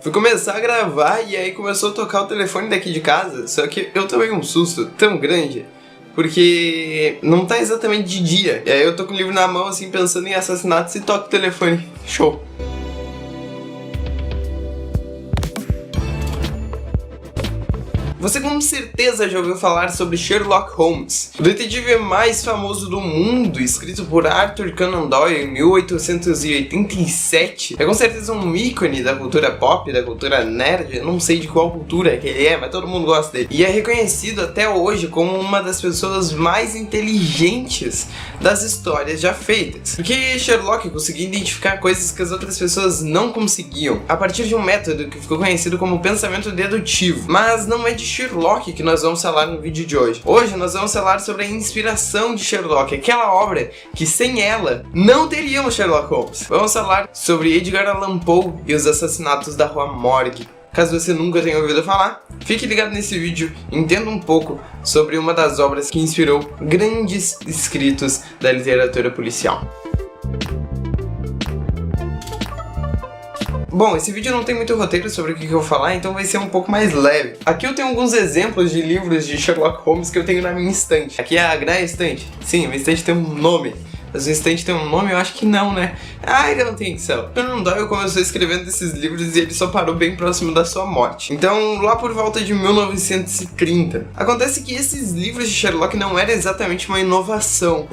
Fui começar a gravar e aí começou a tocar o telefone daqui de casa, só que eu tomei um susto tão grande, porque não tá exatamente de dia. E aí eu tô com o livro na mão assim, pensando em assassinatos e toco o telefone. Show! Você com certeza já ouviu falar sobre Sherlock Holmes, o detetive mais famoso do mundo, escrito por Arthur Conan Doyle em 1887. É com certeza um ícone da cultura pop, da cultura nerd, eu não sei de qual cultura que ele é, mas todo mundo gosta dele. E é reconhecido até hoje como uma das pessoas mais inteligentes das histórias já feitas. Porque Sherlock conseguia identificar coisas que as outras pessoas não conseguiam, a partir de um método que ficou conhecido como pensamento dedutivo. Mas não é de Sherlock que nós vamos falar no vídeo de hoje. Hoje nós vamos falar sobre a inspiração de Sherlock, aquela obra que sem ela não teríamos Sherlock Holmes. Vamos falar sobre Edgar Allan Poe e os assassinatos da Rua Morgue. Caso você nunca tenha ouvido falar, fique ligado nesse vídeo e entenda um pouco sobre uma das obras que inspirou grandes escritos da literatura policial. Bom, esse vídeo não tem muito roteiro sobre o que eu vou falar, então vai ser um pouco mais leve. Aqui eu tenho alguns exemplos de livros de Sherlock Holmes que eu tenho na minha estante. Aqui é a Gra Estante. Sim, minha estante tem um nome. Mas a estante tem um nome? Eu acho que não, né? Ainda não tem edição. Conan Doyle começou escrevendo esses livros e ele só parou bem próximo da sua morte. Então, lá por volta de 1930. Acontece que esses livros de Sherlock não eram exatamente uma inovação.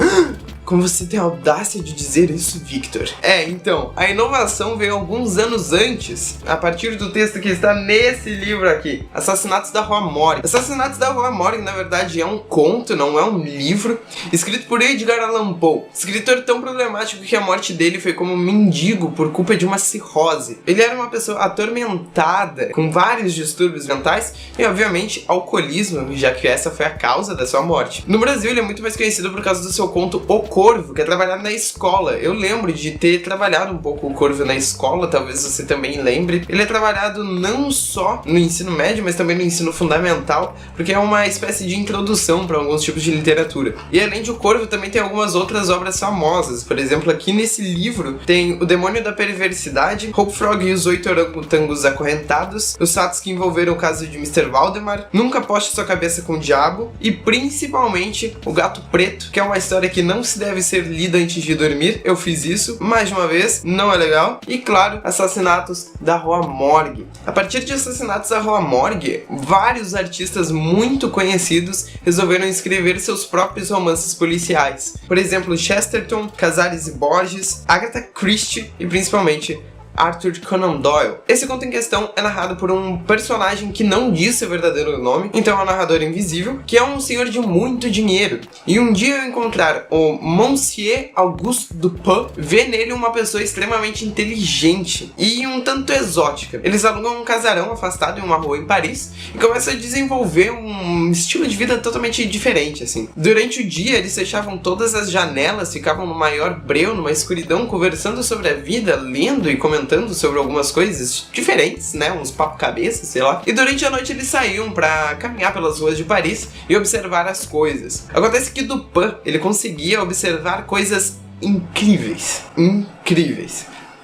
Como você tem a audácia de dizer isso, Victor? Então, a inovação veio alguns anos antes, a partir do texto que está nesse livro aqui, Assassinatos da Rua Morgue. Assassinatos da Rua Morgue, na verdade, é um conto, não é um livro, escrito por Edgar Allan Poe, escritor tão problemático que a morte dele foi como um mendigo por culpa de uma cirrose. Ele era uma pessoa atormentada, com vários distúrbios mentais e, obviamente, alcoolismo, já que essa foi a causa da sua morte. No Brasil, ele é muito mais conhecido por causa do seu conto O Corvo, que é trabalhado na escola. Eu lembro de ter trabalhado um pouco o Corvo na escola, talvez você também lembre. Ele é trabalhado não só no ensino médio, mas também no ensino fundamental, porque é uma espécie de introdução para alguns tipos de literatura. E além de O Corvo, também tem algumas outras obras famosas. Por exemplo, aqui nesse livro tem O Demônio da Perversidade, Hope Frog e os 8 Orangotangos Acorrentados, os fatos que envolveram o caso de Mr. Valdemar, Nunca Poste Sua Cabeça com o Diabo e principalmente O Gato Preto, que é uma história que não se deve ser lida antes de dormir. Eu fiz isso mais de uma vez, não é legal. E claro, Assassinatos da Rua Morgue. A partir de Assassinatos da Rua Morgue, vários artistas muito conhecidos resolveram escrever seus próprios romances policiais. Por exemplo, Chesterton, Casares e Borges, Agatha Christie e principalmente Arthur Conan Doyle. Esse conto em questão é narrado por um personagem que não diz seu verdadeiro nome, então é um narrador invisível, que é um senhor de muito dinheiro. E um dia ao encontrar o Monsieur Auguste Dupin, vê nele uma pessoa extremamente inteligente e um tanto exótica. Eles alugam um casarão afastado em uma rua em Paris e começam a desenvolver um estilo de vida totalmente diferente, assim. Durante o dia, eles fechavam todas as janelas, ficavam no maior breu, numa escuridão, conversando sobre a vida, lendo e comentando sobre algumas coisas diferentes, né, uns papo-cabeça, sei lá. E durante a noite eles saíam pra caminhar pelas ruas de Paris e observar as coisas. Acontece que Dupin, ele conseguia observar coisas incríveis.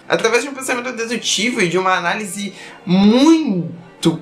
Através de um pensamento dedutivo e de uma análise muito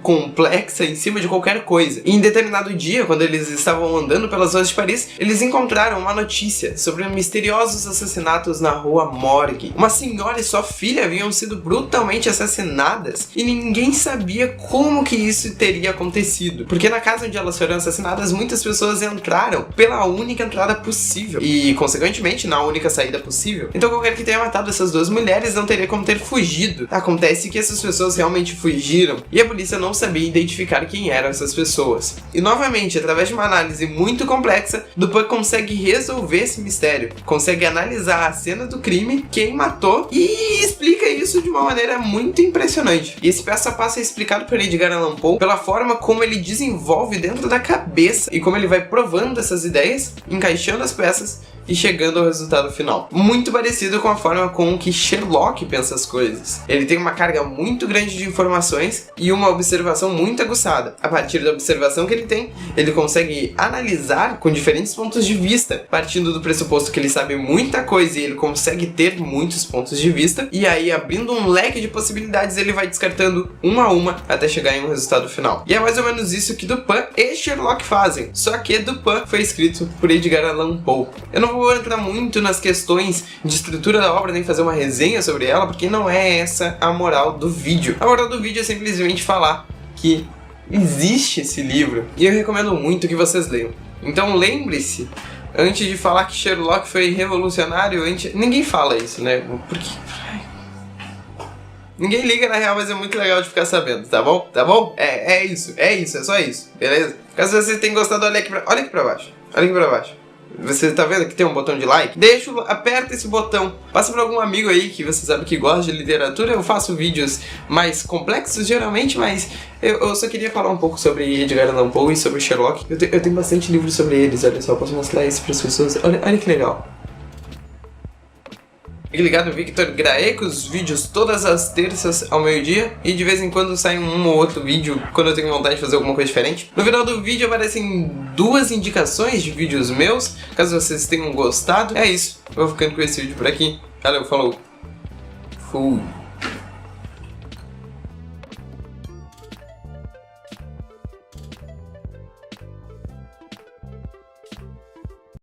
complexa em cima de qualquer coisa. E em determinado dia, quando eles estavam andando pelas ruas de Paris, eles encontraram uma notícia sobre misteriosos assassinatos na Rua Morgue. Uma senhora e sua filha haviam sido brutalmente assassinadas e ninguém sabia como que isso teria acontecido, porque na casa onde elas foram assassinadas, muitas pessoas entraram pela única entrada possível e, consequentemente, na única saída possível. Então qualquer que tenha matado essas duas mulheres não teria como ter fugido. Acontece que essas pessoas realmente fugiram e a polícia não sabia identificar quem eram essas pessoas. E novamente, através de uma análise muito complexa, Dupin consegue resolver esse mistério, consegue analisar a cena do crime, quem matou, e explica isso de uma maneira muito impressionante. E esse passo a passo é explicado por Edgar Allan Poe pela forma como ele desenvolve dentro da cabeça e como ele vai provando essas ideias, encaixando as peças e chegando ao resultado final. Muito parecido com a forma com que Sherlock pensa as coisas. Ele tem uma carga muito grande de informações e uma observação muito aguçada. A partir da observação que ele tem, ele consegue analisar com diferentes pontos de vista, partindo do pressuposto que ele sabe muita coisa e ele consegue ter muitos pontos de vista, e aí abrindo um leque de possibilidades ele vai descartando uma a uma até chegar em um resultado final. E é mais ou menos isso que Dupin e Sherlock fazem, só que Dupin foi escrito por Edgar Allan Poe. Eu não vou entrar muito nas questões de estrutura da obra, nem fazer uma resenha sobre ela, porque não é essa a moral do vídeo. A moral do vídeo é simplesmente falar que existe esse livro e eu recomendo muito que vocês leiam. Então lembre-se, antes de falar que Sherlock foi revolucionário, ninguém fala isso, né? Porque ninguém liga na real, mas é muito legal de ficar sabendo, tá bom? Tá bom? É isso, é só isso, beleza? Caso vocês tenham gostado, olha aqui pra baixo. Olha aqui pra baixo. Você tá vendo que tem um botão de like? Aperta esse botão. Passa pra algum amigo aí que você sabe que gosta de literatura. Eu faço vídeos mais complexos geralmente, mas eu só queria falar um pouco sobre Edgar Allan Poe e sobre Sherlock. Eu tenho bastante livros sobre eles, olha só. Eu posso mostrar isso pras pessoas. Olha que legal. Fique ligado no Victor Grae, com os vídeos todas as terças ao meio-dia, e de vez em quando sai um ou outro vídeo quando eu tenho vontade de fazer alguma coisa diferente. No final do vídeo aparecem 2 indicações de vídeos meus, caso vocês tenham gostado. É isso, eu vou ficando com esse vídeo por aqui. Valeu, falou, fui.